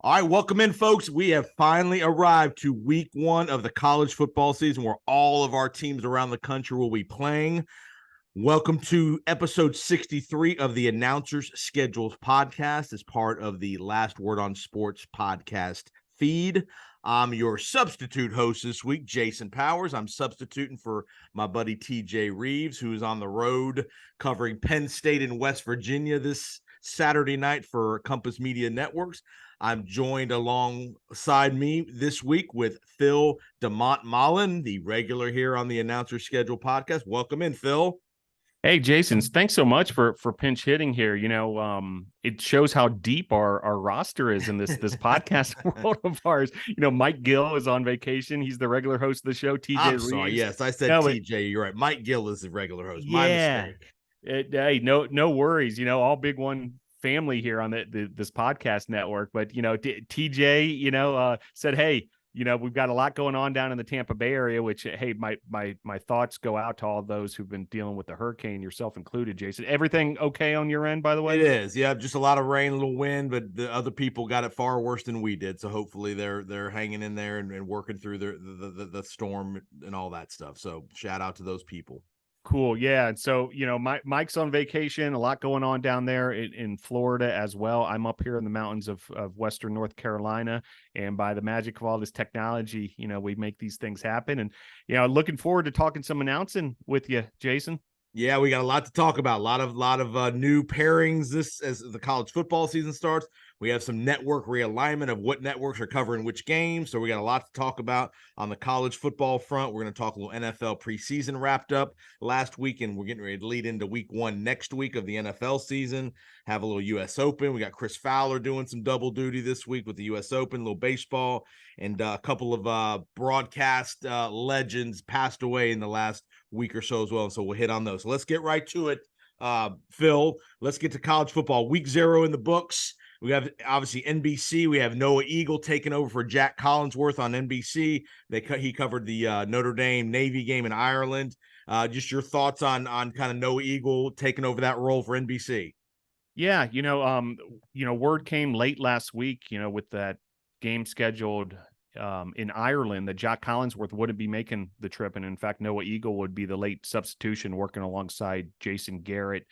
All right, welcome in, folks. We have finally arrived to week one of the college football season where all of our teams around the country will be playing. Welcome to episode 63 of the Announcers Schedules podcast as part of the Last Word on Sports podcast feed. I'm your substitute host this week, Jason Powers. I'm substituting for my buddy TJ Reeves, who is on the road covering Penn State and West Virginia this Saturday night for Compass Media Networks. I'm joined alongside me this week with Phil de Montmollin, the regular here on the Announcer Schedule podcast. Welcome in, Phil. Hey, Jason, thanks so much for pinch hitting here. It shows how deep our roster is in this podcast world of ours. Mike Gill is on vacation. He's the regular host of the show. TJ I'm Reeves. sorry. Yes, I said TJ. You're right. Mike Gill is the regular host. My mistake. Hey, no worries. All Big One family here on this podcast network. But TJ, said, hey, we've got a lot going on down in the Tampa Bay area, which, hey, my thoughts go out to all those who've been dealing with the hurricane, yourself included, Jason. Everything okay on your end, by the way? It is. Yeah, just a lot of rain, a little wind, but the other people got it far worse than we did. So hopefully they're hanging in there and working through the storm and all that stuff. So shout out to those people. Cool. Yeah. And so, Mike's on vacation, a lot going on down there in Florida as well. I'm up here in the mountains of Western North Carolina, and by the magic of all this technology, we make these things happen. And, looking forward to talking some announcing with you, Jason. Yeah, we got a lot to talk about. A lot of new pairings as the college football season starts. We have some network realignment of what networks are covering which games. So we got a lot to talk about on the college football front. We're going to talk a little NFL preseason wrapped up last week, and we're getting ready to lead into week one next week of the NFL season. Have a little U.S. Open. We got Chris Fowler doing some double duty this week with the U.S. Open, a little baseball, and a couple of broadcast legends passed away in the last week or so as well. So we'll hit on those. So let's get right to it. Phil, let's get to college football. Week 0 in the books. We have obviously NBC. We have Noah Eagle taking over for Jack Collinsworth on NBC. He covered the Notre Dame Navy game in Ireland. Just your thoughts on kind of Noah Eagle taking over that role for NBC. Yeah, word came late last week, with that game scheduled in Ireland that Jack Collinsworth wouldn't be making the trip. And in fact, Noah Eagle would be the late substitution working alongside Jason Garrett.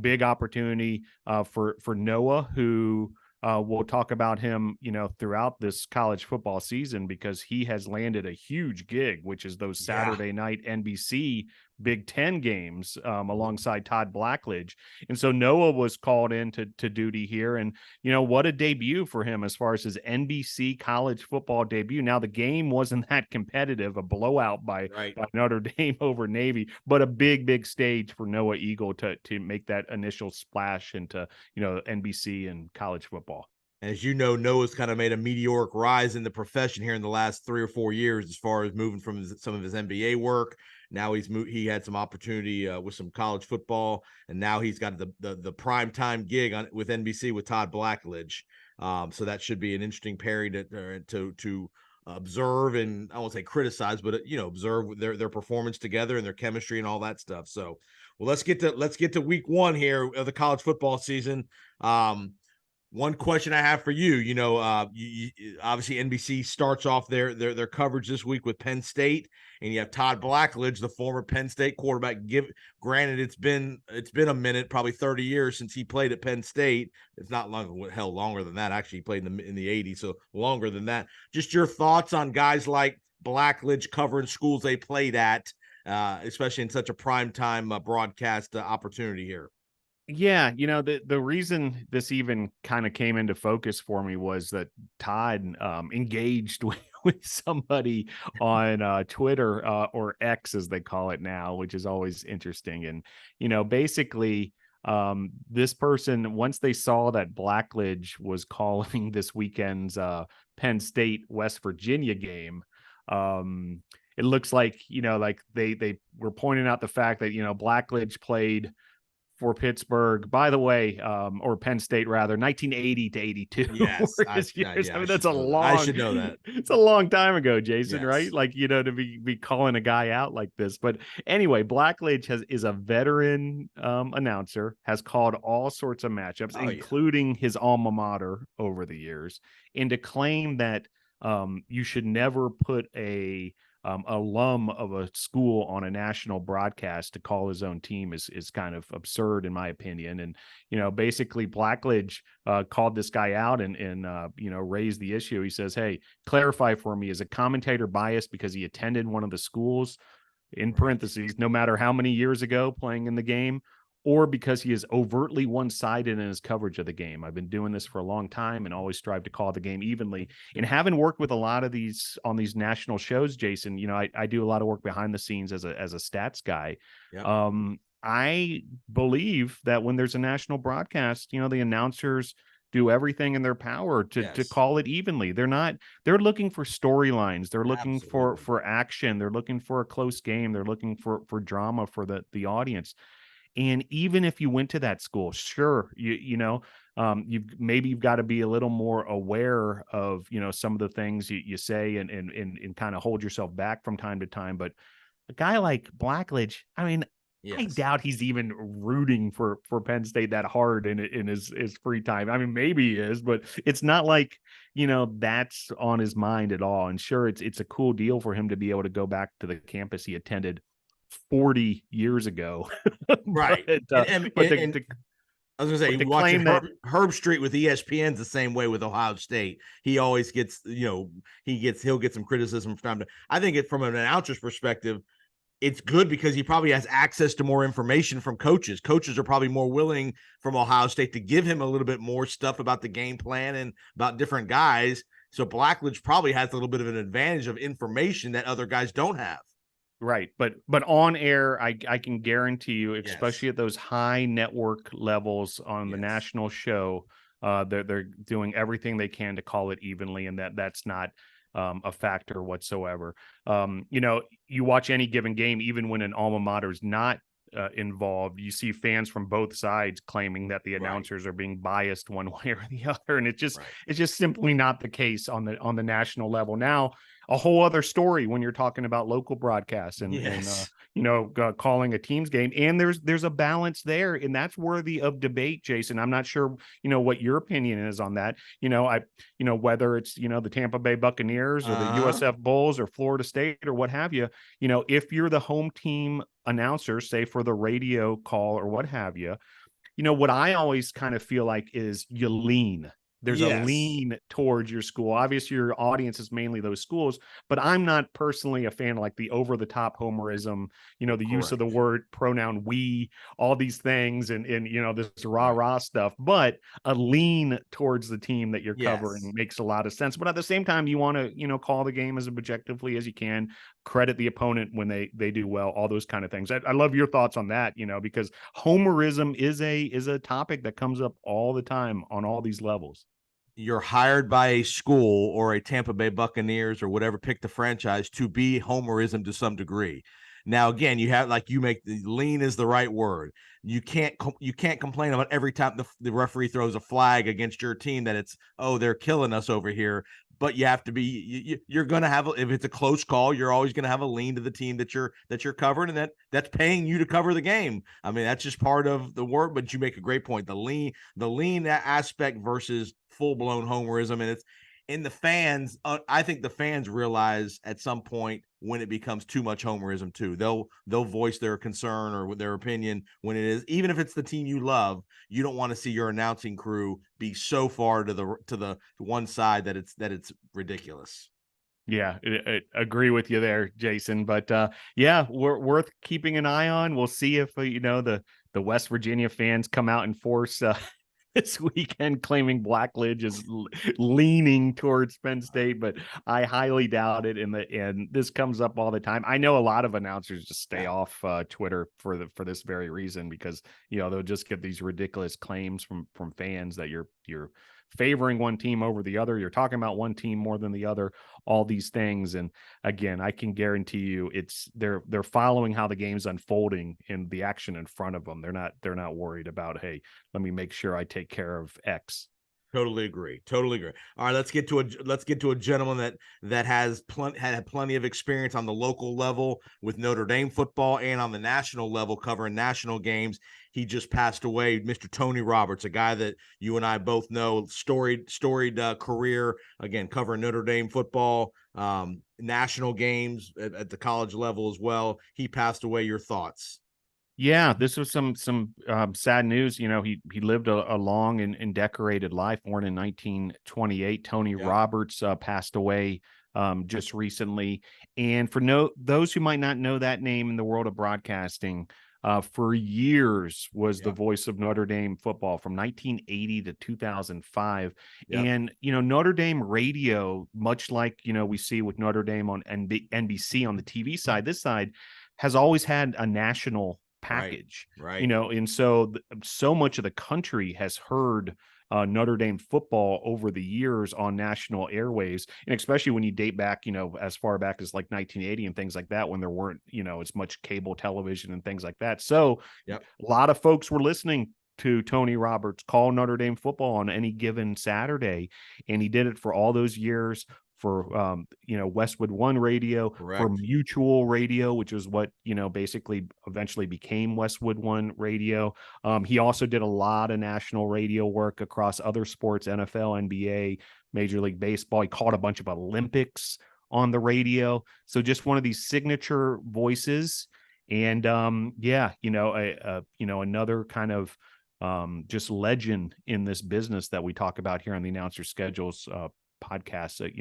Big opportunity for Noah, who we'll talk about him, throughout this college football season, because he has landed a huge gig, which is those Saturday night NBC Big Ten games alongside Todd Blackledge. And so Noah was called in to duty here. And, what a debut for him as far as his NBC college football debut. Now, the game wasn't that competitive, a blowout by Notre Dame over Navy, but a big stage for Noah Eagle to make that initial splash into, NBC and college football. As you know, Noah's kind of made a meteoric rise in the profession here in the last 3 or 4 years as far as moving from some of his NBA work. Now he had some opportunity with some college football, and now he's got the primetime gig with NBC with Todd Blackledge. So that should be an interesting pairing to observe, and I won't say criticize, but observe their performance together and their chemistry and all that stuff. So, well, let's get to week 1 here of the college football season. One question I have for you, obviously NBC starts off their coverage this week with Penn State, and you have Todd Blackledge, the former Penn State quarterback. Granted, it's been a minute, probably 30 years since he played at Penn State. It's not longer than that. Actually, he played in the 80s, so longer than that. Just your thoughts on guys like Blackledge covering schools they played at, especially in such a primetime broadcast opportunity here. Yeah, the reason this even kind of came into focus for me was that Todd engaged with somebody on Twitter or X, as they call it now, which is always interesting. And, basically, this person, once they saw that Blackledge was calling this weekend's Penn State West Virginia game, it looks like, they were pointing out the fact that, Blackledge played for Pittsburgh. By the way, or Penn State rather, 1980 to 82. Yes, His years. yeah, I mean, should that's a know that. I long. should know that. It's a long time ago, Jason. Right? Yes. Like to be calling a guy out like this. But anyway, Blackledge is a veteran announcer. Has called all sorts of matchups, Oh yeah. including his alma mater over the years, and to claim that you should never put a alum of a school on a national broadcast to call his own team is kind of absurd in my opinion. And basically Blackledge called this guy out and raised the issue. He says, "Hey, clarify for me, is a commentator biased because he attended one of the schools, in parentheses, no matter how many years ago playing in the game, or because he is overtly one-sided in his coverage of the game? I've been doing this for a long time and always strive to call the game evenly." And having worked with a lot of these on these national shows, Jason, I do a lot of work behind the scenes as a stats guy. Yep. I believe that when there's a national broadcast, the announcers do everything in their power to call it evenly. They're looking for storylines. They're looking for action. They're looking for a close game. They're looking for drama for the audience. And even if you went to that school, sure, you've got to be a little more aware of, some of the things you say and kind of hold yourself back from time to time. But a guy like Blackledge, I mean, I doubt he's even rooting for Penn State that hard in his free time. I mean, maybe he is, but it's not like, that's on his mind at all. And sure, it's a cool deal for him to be able to go back to the campus he attended 40 years ago. Right. I was gonna say, watching Herb Street with ESPN's the same way with Ohio State. He always gets, he'll get some criticism from time to. I think from an announcer's perspective, it's good because he probably has access to more information from coaches. Coaches are probably more willing from Ohio State to give him a little bit more stuff about the game plan and about different guys. So Blackledge probably has a little bit of an advantage of information that other guys don't have. Right. But on air, I can guarantee you, especially at those high network levels on the national show, they're doing everything they can to call it evenly, and that's not a factor whatsoever. You watch any given game, even when an alma mater is not involved, you see fans from both sides claiming that the announcers are being biased one way or the other, and it's just simply not the case on the national level. Now, a whole other story when you're talking about local broadcasts and calling a team's game, and there's a balance there, and that's worthy of debate, Jason. I'm not sure what your opinion is on that. Whether it's the Tampa Bay Buccaneers or the USF Bulls or Florida State or what have you. If you're the home team announcer, say for the radio call or what have you, what I always kind of feel like is you lean. There's a lean towards your school. Obviously, your audience is mainly those schools, but I'm not personally a fan of like the over-the-top homerism, the use of the word pronoun we, all these things, and this rah-rah stuff. But a lean towards the team that you're covering makes a lot of sense. But at the same time, you want to, call the game as objectively as you can, credit the opponent when they do well, all those kind of things. I love your thoughts on that, because homerism is a topic that comes up all the time on all these levels. You're hired by a school or a Tampa Bay Buccaneers or whatever, pick the franchise, to be homerism to some degree. Now, again, you have the lean is the right word. You can't complain about every time the referee throws a flag against your team that it's, they're killing us over here. But you have to be, you're going to have, if it's a close call, you're always going to have a lean to the team that you're covering, and that's paying you to cover the game. I mean, that's just part of the work, but you make a great point. The lean aspect versus full-blown homerism, and it's in the fans. I think the fans realize at some point when it becomes too much homerism too. They'll voice their concern or their opinion when it is, even if it's the team you love. You don't want to see your announcing crew be so far to the one side that it's ridiculous. Yeah, I agree with you there, Jason. But we're worth keeping an eye on. We'll see if the West Virginia fans come out and force this weekend claiming Blackledge is leaning towards Penn State, but I highly doubt it. And this comes up all the time. I know a lot of announcers just stay off Twitter for this very reason, because they'll just get these ridiculous claims from fans that you're favoring one team over the other. You're talking about one team more than the other, all these things. And again, I can guarantee you they're following how the game's unfolding in the action in front of them. They're not worried about, hey, let me make sure I take care of X. Totally agree. All right, let's get to a gentleman that has had plenty of experience on the local level with Notre Dame football and on the national level covering national games. He just passed away, Mr. Tony Roberts, a guy that you and I both know, storied career, again, covering Notre Dame football, national games at the college level as well. He passed away. Your thoughts? Yeah, this was some sad news. He lived a long and decorated life. Born in 1928, Tony Roberts passed away just recently. And for those who might not know that name in the world of broadcasting, for years was the voice of Notre Dame football from 1980 to 2005. And Notre Dame radio, much like we see with Notre Dame on NBC on the TV side, this side has always had a national package, right. And so much of the country has heard Notre Dame football over the years on national airwaves, and especially when you date back, as far back as like 1980 and things like that, when there weren't, as much cable television and things like that. So a lot of folks were listening to Tony Roberts call Notre Dame football on any given Saturday, and he did it for all those years. For Westwood One Radio, for Mutual Radio, which is what basically eventually became Westwood One Radio. He also did a lot of national radio work across other sports, NFL, NBA, Major League Baseball. He called a bunch of Olympics on the radio. So just one of these signature voices. And another kind of just legend in this business that we talk about here on the Announcer Schedules podcast that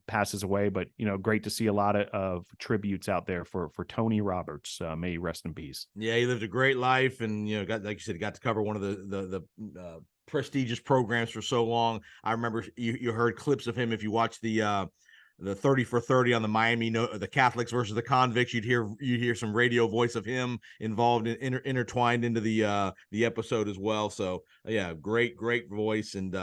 passes away. But great to see a lot of tributes out there for Tony Roberts. May he rest in peace. Yeah, he lived a great life, and got, like you said, got to cover one of the prestigious programs for so long. I remember you heard clips of him if you watch the 30 for 30 on the Miami, the Catholics versus the Convicts. You'd hear some radio voice of him involved intertwined into the episode as well. So yeah, great voice, and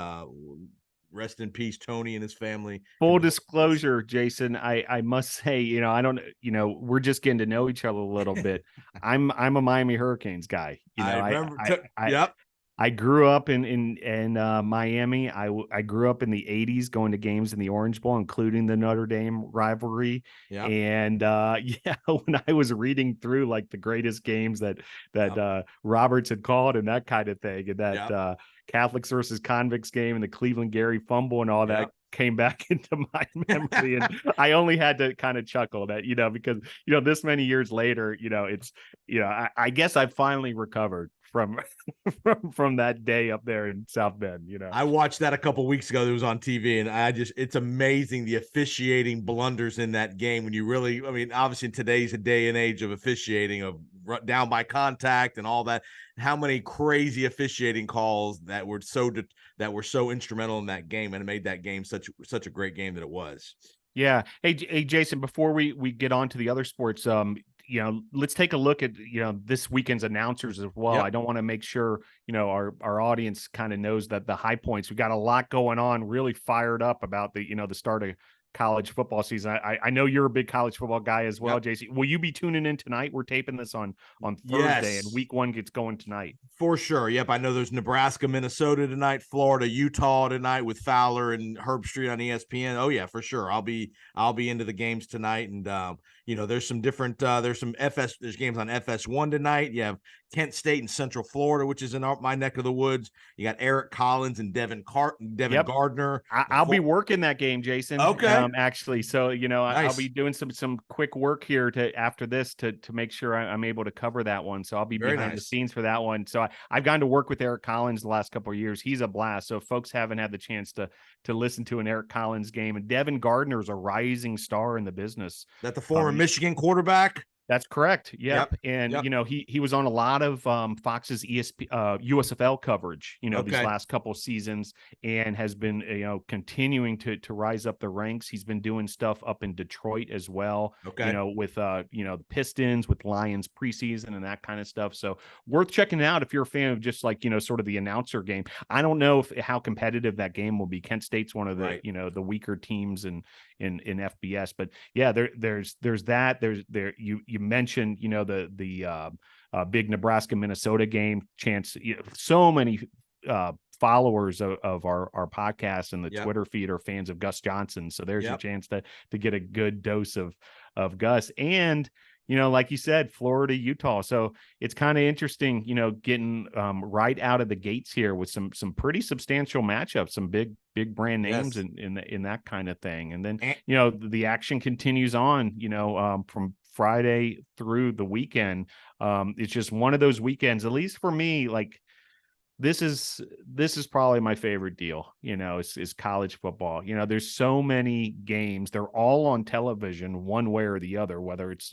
rest in peace, Tony and his family. Full disclosure, Jason, I must say, I don't, we're just getting to know each other a little bit. I'm a Miami Hurricanes guy. I remember. I grew up in Miami. I grew up in the 80s going to games in the Orange Bowl, including the Notre Dame rivalry. Yep. And when I was reading through like the greatest games that Roberts had called and that kind of thing, and that Catholics versus Convicts game and the Cleveland Gary fumble and all that came back into my memory. And I only had to kind of chuckle that, because, this many years later, it's, I guess I finally recovered from that day up there in South Bend. I watched that a couple weeks ago. It was on TV, and it's amazing the officiating blunders in that game. When you really, obviously in today's day and age of officiating, of down by contact and all that, how many crazy officiating calls that were so instrumental in that game, and it made that game such a great game that it was. Yeah. Hey, Jason, before we get on to the other sports, let's take a look at, this weekend's announcers as well. Yep. I don't want to make sure, our audience kind of knows that the high points, we've got a lot going on, really fired up about the start of college football season. I know you're a big college football guy as well, JC. Will you be tuning in tonight? We're taping this on Thursday, and week one gets going tonight. For sure. Yep. I know there's Nebraska, Minnesota tonight, Florida, Utah tonight with Fowler and Herb Street on ESPN. Oh yeah, for sure. I'll be into the games tonight. And there's some different there's games on FS1 tonight. You have Kent State and Central Florida, which is in my neck of the woods. You got Eric Collins and Devin Gardner. I'll be working that game, Jason. Okay. Actually, so nice. I'll be doing some quick work here after this to make sure I'm able to cover that one. So I'll be behind the scenes for that one. So I've gotten to work with Eric Collins the last couple of years. He's a blast. So if folks haven't had the chance to listen to an Eric Collins game, and Devin Gardner is a rising star in the business. That the former Michigan quarterback. That's correct. Yep. Yep. And Yep. he was on a lot of Fox's USFL coverage, these Okay. last couple seasons, and has been continuing to rise up the ranks. He's been doing stuff up in Detroit as well, Okay. with the Pistons, with Lions preseason and that kind of stuff. So worth checking out if you're a fan of just like, sort of the announcer game. I don't know how competitive that game will be. Kent State's one of the, Right. the weaker teams in FBS, but yeah, there's that. You mentioned, the big Nebraska Minnesota game. Chance, so many followers of our podcast and the Yep. Twitter feed are fans of Gus Johnson. So there's your Yep. chance to get a good dose of Gus. And like you said, Florida, Utah. So it's kind of interesting, getting right out of the gates here with some pretty substantial matchups, some big brand names Yes. in that kind of thing. And then, And, the action continues on, from Friday through the weekend. It's just one of those weekends, at least for me, like this is probably my favorite deal, is college football. There's so many games. They're all on television one way or the other, whether it's,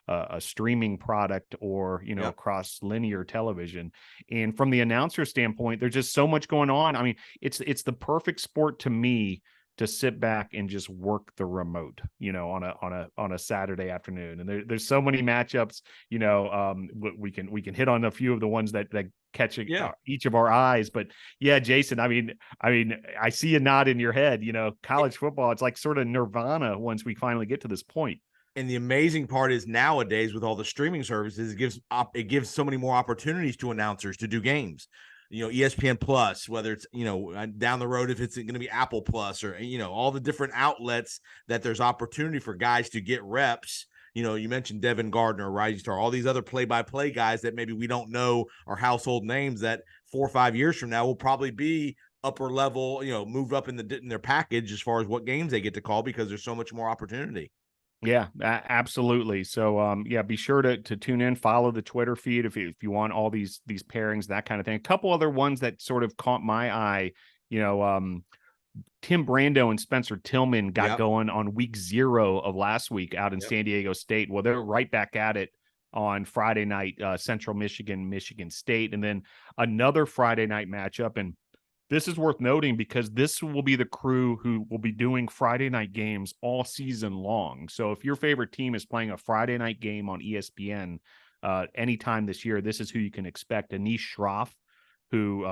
a streaming product or, yep. across linear television. And from the announcer standpoint, there's just so much going on. I mean, it's the perfect sport to me to sit back and just work the remote, on a Saturday afternoon. And there's so many matchups, we can hit on a few of the ones that catch each of our eyes. But yeah, Jason, I mean, I see a nod in your head. College football, it's like sort of nirvana once we finally get to this point. And the amazing part is nowadays with all the streaming services, it gives so many more opportunities to announcers to do games. ESPN Plus, whether it's, down the road, if it's going to be Apple Plus or, all the different outlets that there's opportunity for guys to get reps. You mentioned Devin Gardner, Rising Star, all these other play-by-play guys that maybe we don't know are household names that 4 or 5 years from now will probably be upper level, moved up in their package as far as what games they get to call, because there's so much more opportunity. Yeah, absolutely. So, yeah, be sure to tune in, follow the Twitter feed if you want all these pairings, that kind of thing. A couple other ones that sort of caught my eye, Tim Brando and Spencer Tillman got going on week 0 of last week out in San Diego State. Well, they're right back at it on Friday night, Central Michigan State, and then another Friday night matchup. And this is worth noting because this will be the crew who will be doing Friday night games all season long. So if your favorite team is playing a Friday night game on ESPN anytime this year, this is who you can expect. Anish Shroff, who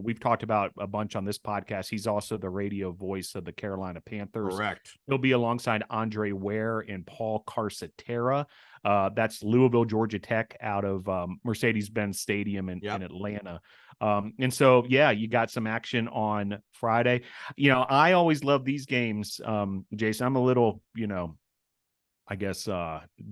we've talked about a bunch on this podcast. He's also the radio voice of the Carolina Panthers. Correct. He'll be alongside Andre Ware and Paul Carsatera. That's Louisville, Georgia Tech, out of Mercedes-Benz Stadium in Atlanta. And so, yeah, you got some action on Friday. I always love these games. Jason, I'm a little, I guess,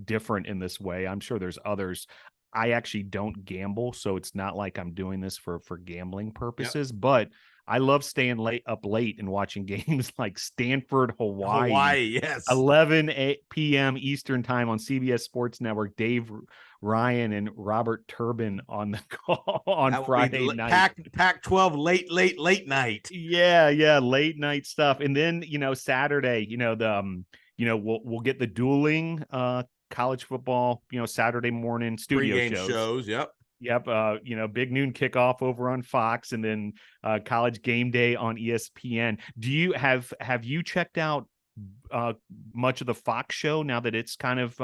different in this way. I'm sure there's others. I actually don't gamble, so it's not like I'm doing this for gambling purposes, but I love staying up late and watching games like Stanford, Hawaii, yes. 11 p.m. Eastern time on CBS Sports Network. Dave Ryan and Robert Turbin on the call on Friday night. Pac-12 late night. Yeah, late night stuff. And then, Saturday, we'll get the dueling college football, Saturday morning studio shows. Yep. Big noon kickoff over on Fox, and then college game day on ESPN. Do you have you checked out much of the Fox show now that it's kind of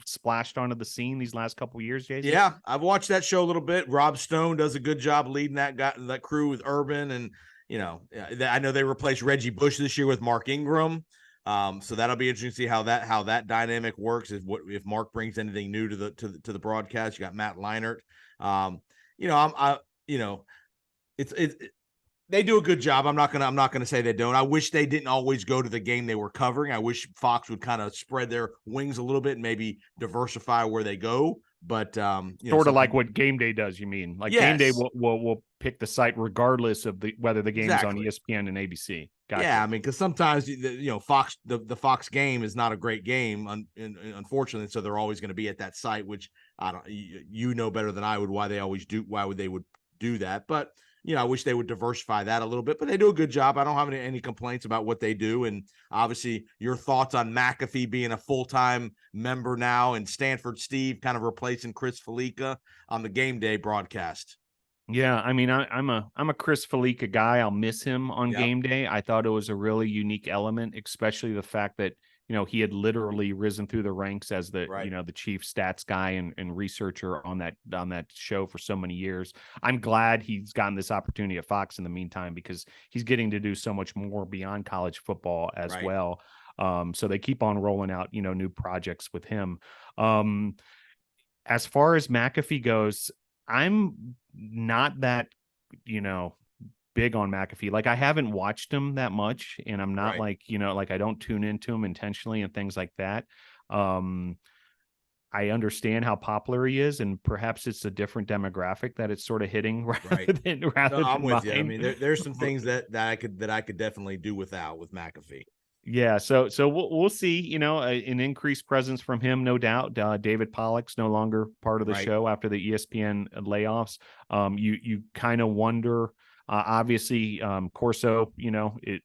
splashed onto the scene these last couple of years, Jason? Yeah, I've watched that show a little bit. Rob Stone does a good job leading that crew with Urban, and I know they replaced Reggie Bush this year with Mark Ingram. So that'll be interesting to see how that dynamic works. If Mark brings anything new to the broadcast. You got Matt Leinart. They do a good job. I'm not gonna say they don't. I wish they didn't always go to the game they were covering. I wish Fox would kind of spread their wings a little bit and maybe diversify where they go. But sort of like what Game Day does. You mean like Game Day will pick the site regardless of whether the game's on ESPN and ABC. Gotcha. Yeah, I mean, because sometimes Fox the Fox game is not a great game, unfortunately. So they're always going to be at that site, which I don't. You know better than I would why they would do that. But I wish they would diversify that a little bit, but they do a good job. I don't have any complaints about what they do. And obviously your thoughts on McAfee being a full-time member now and Stanford Steve kind of replacing Chris Felica on the Game Day broadcast. Yeah, I mean, I'm a Chris Felica guy. I'll miss him on Yep. Game Day. I thought it was a really unique element, especially the fact that he had literally risen through the ranks as the Right. the chief stats guy and researcher on that show for so many years. I'm glad he's gotten this opportunity at Fox in the meantime, because he's getting to do so much more beyond college football as Right. well. So they keep on rolling out new projects with him. As far as McAfee goes, I'm not that, big on McAfee. Like, I haven't watched him that much, and I'm not Right. like I don't tune into him intentionally and things like that. I understand how popular he is, and perhaps it's a different demographic that it's sort of hitting rather Right. than No, I'm with you. I mine. mean, there's some things that I could definitely do without with McAfee. Yeah, so we'll see, an increased presence from him, no doubt. David Pollock's no longer part of the Right. show after the ESPN layoffs. You kind of wonder, obviously, Corso, it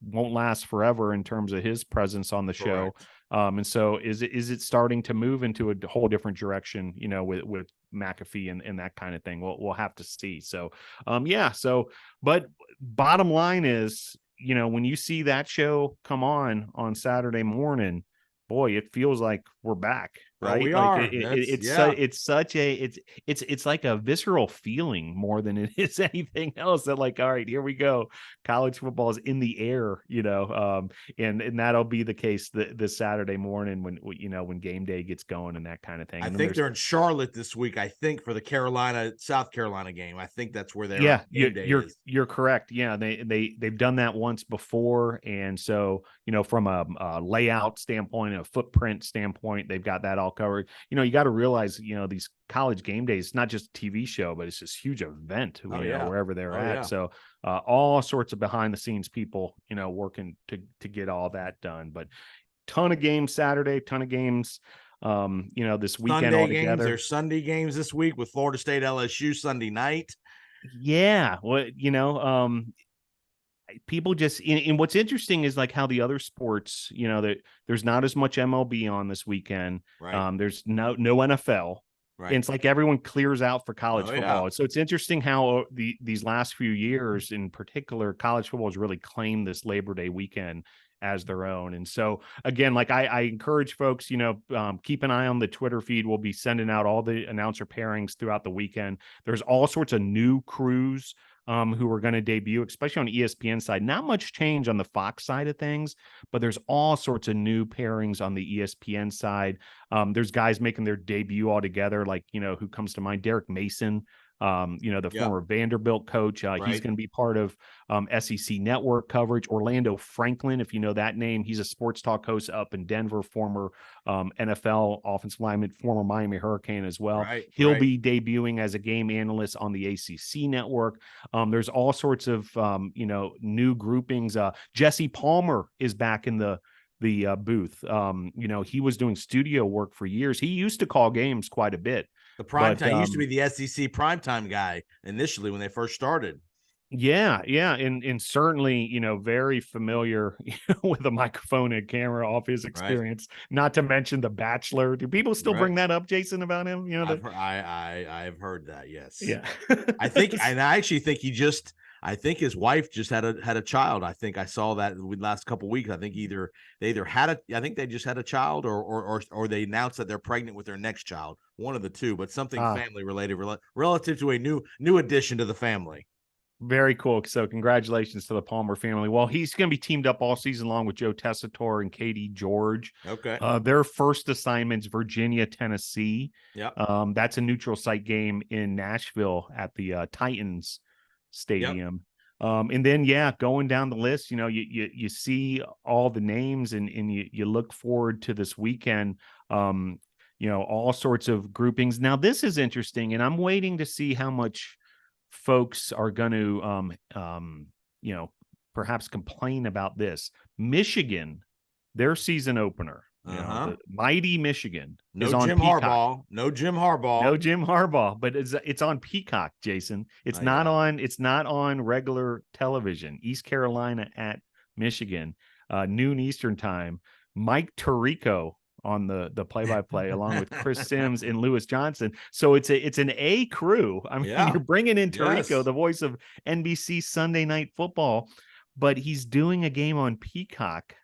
won't last forever in terms of his presence on the show. Correct. And so is it starting to move into a whole different direction, with McAfee and that kind of thing? We'll have to see. So, but bottom line is, when you see that show come on Saturday morning, boy, it feels like we're back, Oh, right? we Like are. it's such a it's like a visceral feeling more than it is anything else. That, like, all right, here we go, college football is in the air, and that'll be the case this Saturday morning when Game Day gets going and that kind of thing. I And then think there's they're in Charlotte this week. I think for the South Carolina game. I think that's where their Yeah, Game Day is. you're correct. Yeah, they've done that once before, and so from a layout standpoint, a footprint standpoint, they've got that all covered. You got to realize, these college game days, not just a TV show, but it's this huge event. Oh, yeah. Wherever they're Oh, at. yeah. So all sorts of behind the scenes people, working to get all that done. But ton of games Saturday, ton of games. This weekend Sunday altogether. games. There's Sunday games this week with Florida State LSU Sunday night. Yeah, well, people just and what's interesting is like how the other sports, that there's not as much MLB on this weekend. Right. There's no NFL. Right. And it's like everyone clears out for college football. Yeah. So it's interesting how these last few years, in particular, college football has really claimed this Labor Day weekend as their own. And so again, like I encourage folks, keep an eye on the Twitter feed. We'll be sending out all the announcer pairings throughout the weekend. There's all sorts of new crews who are going to debut, especially on ESPN side. Not much change on the Fox side of things, but there's all sorts of new pairings on the ESPN side. There's guys making their debut all together, like, who comes to mind? Derek Mason, the former Vanderbilt coach. He's going to be part of SEC network coverage. Orlando Franklin, if you know that name, he's a sports talk host up in Denver, former NFL offensive lineman, former Miami Hurricane as well. Right. He'll be debuting as a game analyst on the ACC network. There's all sorts of new groupings. Jesse Palmer is back in the booth. He was doing studio work for years. He used to call games quite a bit. The primetime used to be the SEC primetime guy initially when they first started. Yeah, and certainly, very familiar with a microphone and camera off his experience. Right. Not to mention The Bachelor. Do people still bring that up, Jason, about him? I've heard that. Yes. Yeah. I actually think I think his wife just had a child. I think I saw that in the last couple of weeks. I think they just had a child or they announced that they're pregnant with their next child. One of the two, but something family related relative to a new addition to the family. Very cool. So congratulations to the Palmer family. Well, he's going to be teamed up all season long with Joe Tessitore and Katie George. Okay. Their first assignment's Virginia, Tennessee. Yeah. That's a neutral site game in Nashville at the Titans Stadium. Yep. And then, going down the list, you see all the names and you look forward to this weekend, all sorts of groupings. Now, this is interesting, and I'm waiting to see how much folks are going to, perhaps complain about this. Michigan, their season opener, You know, the mighty Michigan No is on Jim Peacock. Harbaugh. No Jim Harbaugh. No Jim Harbaugh, but it's on Peacock, Jason. It's not on regular television. East Carolina at Michigan, noon Eastern time. Mike Tirico on the play-by-play along with Chris Sims and Lewis Johnson. So it's an A crew. I mean, you're bringing in Tirico, the voice of NBC Sunday Night Football, but he's doing a game on Peacock,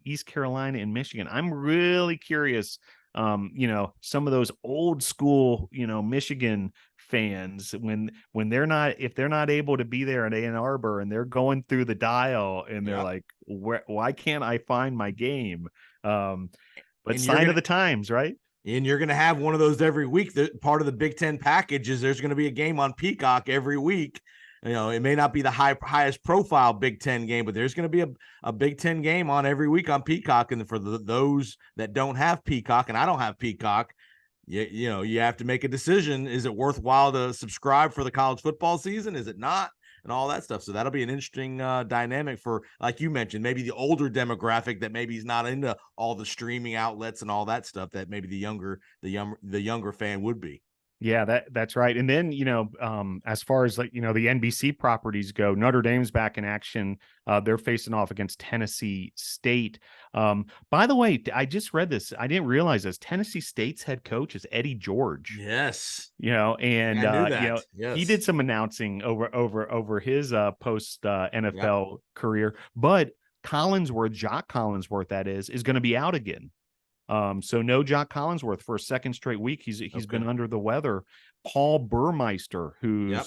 East Carolina and Michigan. I'm really curious. Some of those old school, Michigan fans, when if they're not able to be there in Ann Arbor and they're going through the dial and they're like, why can't I find my game? But sign of the times, right? And you're going to have one of those every week. Part of the Big Ten package is there's going to be a game on Peacock every week. It may not be the highest profile Big Ten game, but there's going to be a Big Ten game on every week on Peacock. And for those that don't have Peacock, and I don't have Peacock, you have to make a decision. Is it worthwhile to subscribe for the college football season? Is it not? And all that stuff. So that'll be an interesting dynamic for, like you mentioned, maybe the older demographic that maybe is not into all the streaming outlets and all that stuff that maybe the younger fan would be. Yeah, that's right. And then, as far as the NBC properties go, Notre Dame's back in action. They're facing off against Tennessee State. By the way, I just read this. I didn't realize this. Tennessee State's head coach is Eddie George. Yes. Yes. He did some announcing over his post NFL career, but Jock Collinsworth, that is going to be out again. So no Jock Collinsworth for a second straight week. He's been under the weather. Paul Burmeister, who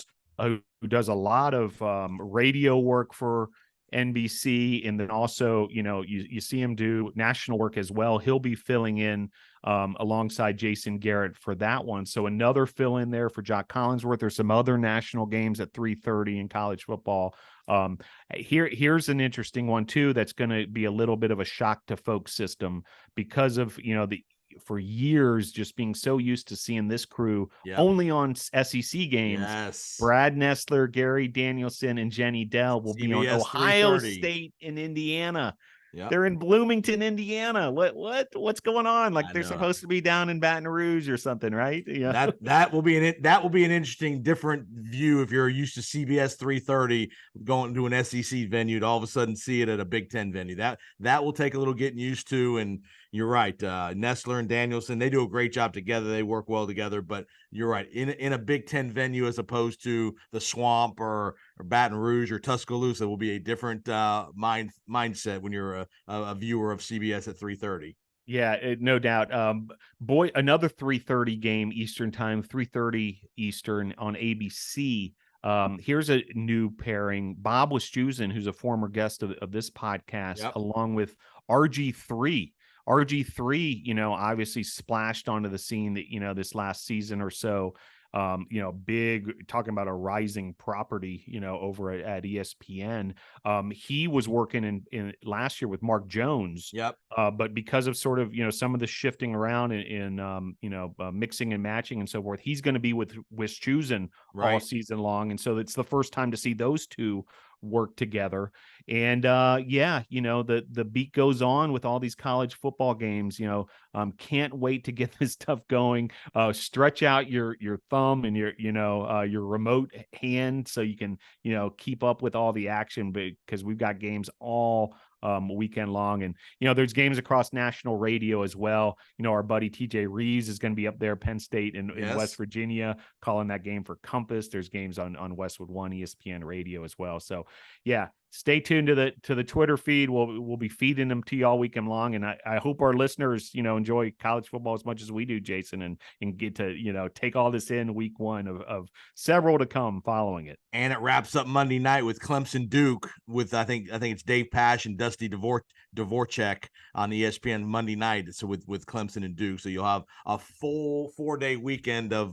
does a lot of radio work for NBC, and then also you see him do national work as well. He'll be filling in alongside Jason Garrett for that one. So another fill in there for Jock Collinsworth. There's some other national games at 3:30 in college football. Here's an interesting one too. That's going to be a little bit of a shock to folks system because of, for years, just being so used to seeing this crew only on SEC games. Yes. Brad Nessler, Gary Danielson, and Jenny Dell will be on Ohio State and Indiana. Yep. They're in Bloomington, Indiana. What's going on? Like they're supposed to be down in Baton Rouge or something, right? Yeah. That will be an interesting, different view if you're used to CBS 3:30 going to an SEC venue to all of a sudden see it at a Big Ten venue. That will take a little getting used to. And you're right, Nessler and Danielson, they do a great job together. They work well together. But you're right, in a Big Ten venue as opposed to the Swamp or Baton Rouge or Tuscaloosa will be a different mindset when you're a viewer of CBS at 3:30. Yeah, no doubt. Another 3:30 game Eastern time, 3:30 Eastern on ABC. Here's a new pairing. Bob Wischusen, who's a former guest of this podcast, along with RG3. RG3, obviously splashed onto the scene that, this last season or so. Big, talking about a rising property, over at ESPN. He was working in last year with Mark Jones. But because of sort of, some of the shifting around in mixing and matching and so forth, he's going to be with Wischusen all season long. And so it's the first time to see those two work together. And the beat goes on with all these college football games. Can't wait to get this stuff going. Stretch out your thumb and your remote hand so you can keep up with all the action, because we've got games all weekend long. And there's games across national radio as well. Our buddy TJ Reeves is going to be up there, Penn State in West Virginia, calling that game for Compass. There's games on Westwood One ESPN radio as well. So stay tuned to the Twitter feed. We'll be feeding them to you all weekend long. And I hope our listeners, enjoy college football as much as we do, Jason, and get to, take all this in week one of several to come following it. And it wraps up Monday night with Clemson Duke with, I think it's Dave Pasch and Dusty Dvorak on ESPN Monday night. So with Clemson and Duke. So you'll have a full 4-day weekend of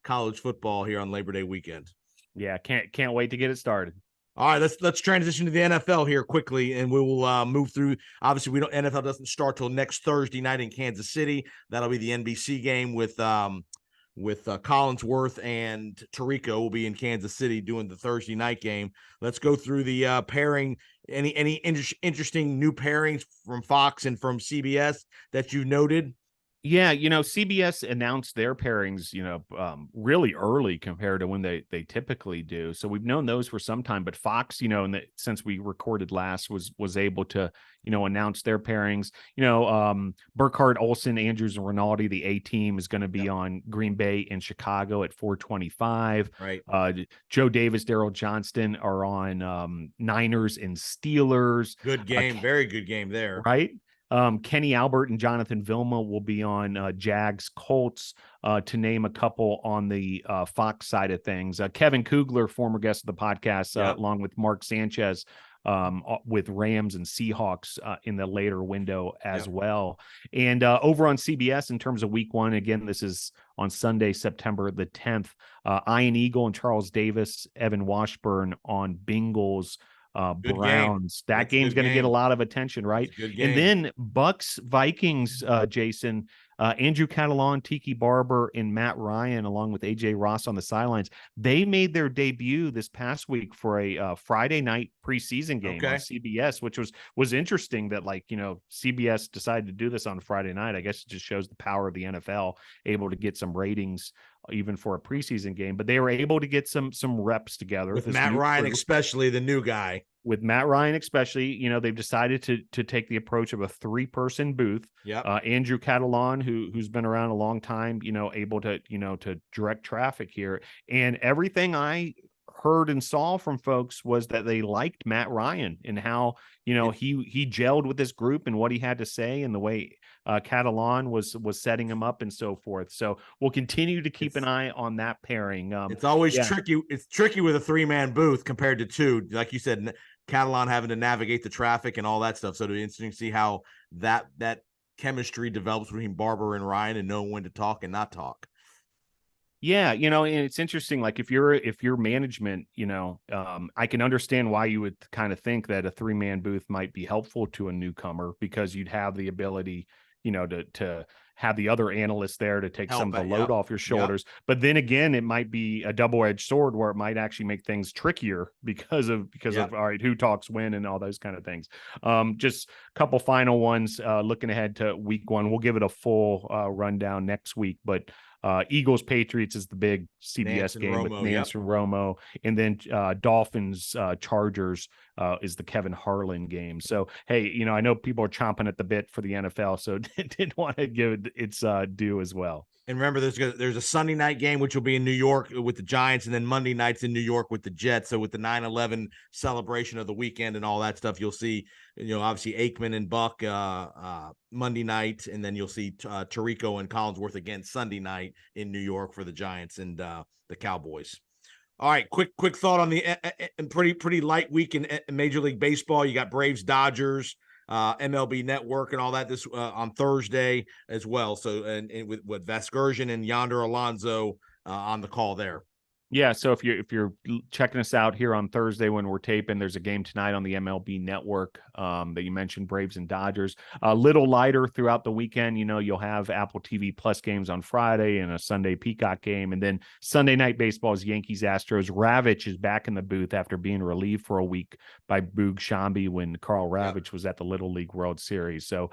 college football here on Labor Day weekend. Yeah. Can't wait to get it started. All right, let's transition to the NFL here quickly, and we will move through. Obviously, NFL doesn't start till next Thursday night in Kansas City. That'll be the NBC game with with Collinsworth and Tirico will be in Kansas City doing the Thursday night game. Let's go through the pairing. Any interesting new pairings from Fox and from CBS that you noted? Yeah, CBS announced their pairings, really early compared to when they typically do. So we've known those for some time, but Fox, since we recorded last, was able to, announce their pairings. Burkhardt, Olsen, Andrews, and Rinaldi, the A team is going to be on Green Bay and Chicago at 425. Right. Joe Davis, Daryl Johnston are on Niners and Steelers. Good game, very good game there. Right. Kenny Albert and Jonathan Vilma will be on Jags Colts, to name a couple on the Fox side of things. Kevin Kugler, former guest of the podcast, along with Mark Sanchez, with Rams and Seahawks in the later window as well. And over on CBS, in terms of week one, again, this is on Sunday, September the 10th, Ian Eagle and Charles Davis, Evan Washburn on Bengals, Browns. That game's going to get a lot of attention, right? And then Bucks Vikings, Jason, Andrew Catalon, Tiki Barber, and Matt Ryan, along with AJ Ross on the sidelines. They made their debut this past week for a Friday night preseason game on CBS, which was interesting that CBS decided to do this on Friday night. I guess it just shows the power of the NFL, able to get some ratings even for a preseason game, but they were able to get some reps together with Matt Ryan, especially the new guy. With Matt Ryan, especially, they've decided to take the approach of a 3-person booth. Andrew Catalon, who's been around a long time, able to direct traffic here. And everything I heard and saw from folks was that they liked Matt Ryan and how, he gelled with this group and what he had to say and the way Catalan was setting him up and so forth. So we'll continue to keep an eye on that pairing. It's always tricky. It's tricky with a 3-man booth compared to 2. Like you said, Catalan having to navigate the traffic and all that stuff. So it'll be interesting to see how that chemistry develops between Barber and Ryan and knowing when to talk and not talk. Yeah, and it's interesting. Like if you're management, I can understand why you would kind of think that a 3-man booth might be helpful to a newcomer, because you'd have the ability, to have the other analysts there to take some of the load off your shoulders. But then again, it might be a double-edged sword where it might actually make things trickier because of all right, who talks when and all those kind of things. Just a couple final ones, looking ahead to week one. We'll give it a full rundown next week, but Eagles Patriots is the big CBS game with Nance and Romo, and then Dolphins Chargers is the Kevin Harlan game. So hey, I know people are chomping at the bit for the NFL, so didn't want to give it its due as well. And remember, there's a Sunday night game, which will be in New York with the Giants, and then Monday nights in New York with the Jets. So with the 9/11 celebration of the weekend and all that stuff, you'll see, obviously Aikman and Buck Monday night, and then you'll see Tirico and Collinsworth again Sunday night in New York for the Giants and the Cowboys. All right, quick thought on the pretty light week in Major League Baseball. You got Braves, Dodgers, MLB Network and all that this on Thursday as well. So and with Vasgersian and Yonder Alonso on the call there. Yeah, so if you're checking us out here on Thursday when we're taping, there's a game tonight on the MLB Network that you mentioned, Braves and Dodgers. A little lighter throughout the weekend. You'll have Apple TV Plus games on Friday and a Sunday Peacock game. And then Sunday Night Baseball is Yankees Astros. Ravitch is back in the booth after being relieved for a week by Boog Shambi when Carl Ravitch was at the Little League World Series. So,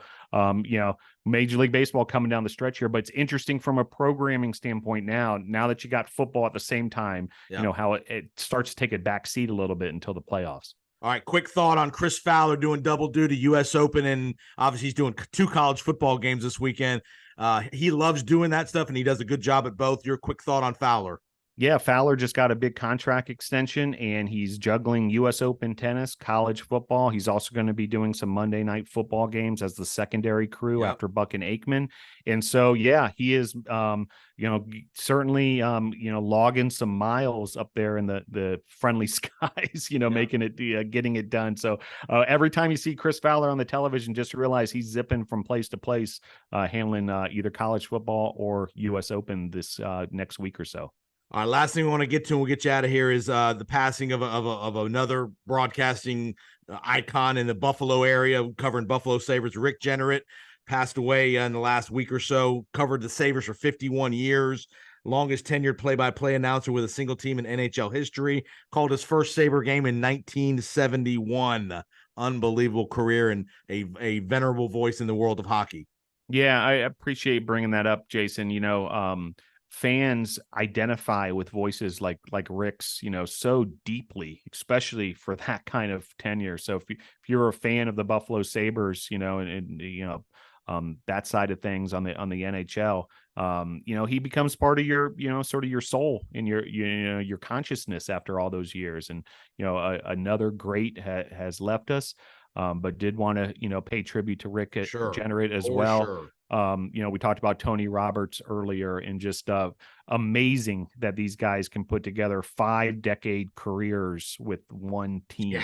Major League Baseball coming down the stretch here, but it's interesting from a programming standpoint now that you got football at the same time, how it starts to take a back seat a little bit until the playoffs. All right, quick thought on Chris Fowler doing double duty, U.S. Open, and obviously he's doing 2 college football games this weekend. He loves doing that stuff, and he does a good job at both. Your quick thought on Fowler. Yeah, Fowler just got a big contract extension, and he's juggling U.S. Open tennis, college football. He's also going to be doing some Monday night football games as the secondary crew after Buck and Aikman. And so, yeah, he is, certainly, logging some miles up there in the friendly skies, making it, getting it done. So every time you see Chris Fowler on the television, just realize he's zipping from place to place, handling either college football or U.S. Open this next week or so. All right, last thing we want to get to, and we'll get you out of here, is the passing of another broadcasting icon in the Buffalo area, covering Buffalo Sabres. Rick Jeanneret passed away in the last week or so, covered the Sabres for 51 years. longest tenured play-by-play announcer with a single team in NHL history. Called his first Sabre game in 1971. Unbelievable career and a venerable voice in the world of hockey. Yeah, I appreciate bringing that up, Jason. Fans identify with voices like Rick's, so deeply, especially for that kind of tenure. So if you're a fan of the Buffalo Sabres, that side of things on the NHL, he becomes part of your, sort of your soul and your consciousness after all those years. And another great has left us. But did want to, pay tribute to Rick at Jeanneret as well. Sure. We talked about Tony Roberts earlier, and just amazing that these guys can put together 5-decade careers with one team.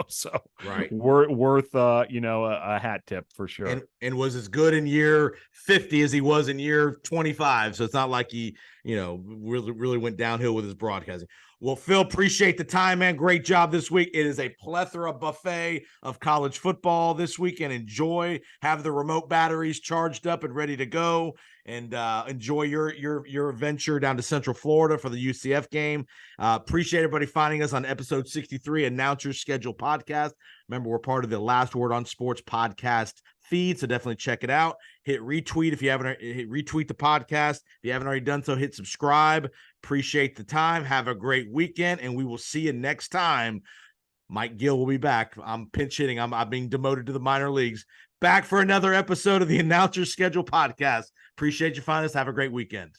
So right. worth a hat tip for sure. And was as good in year 50 as he was in year 25. So it's not like he, really went downhill with his broadcasting. Well, Phil, appreciate the time, man. Great job this week. It is a plethora buffet of college football this weekend. Enjoy, have the remote batteries charged up and ready to go, and enjoy your venture down to Central Florida for the UCF game. Appreciate everybody finding us on episode 63, Announcer's Schedule podcast. Remember, we're part of the Last Word on Sports podcast feed, so definitely check it out. Hit retweet if you haven't. Retweet the podcast if you haven't already done so. Hit subscribe. Appreciate the time. Have a great weekend, and we will see you next time. Mike Gill will be back. I'm pinch hitting. I'm being demoted to the minor leagues. Back for another episode of the Announcer's Schedule podcast. Appreciate you finding us. Have a great weekend.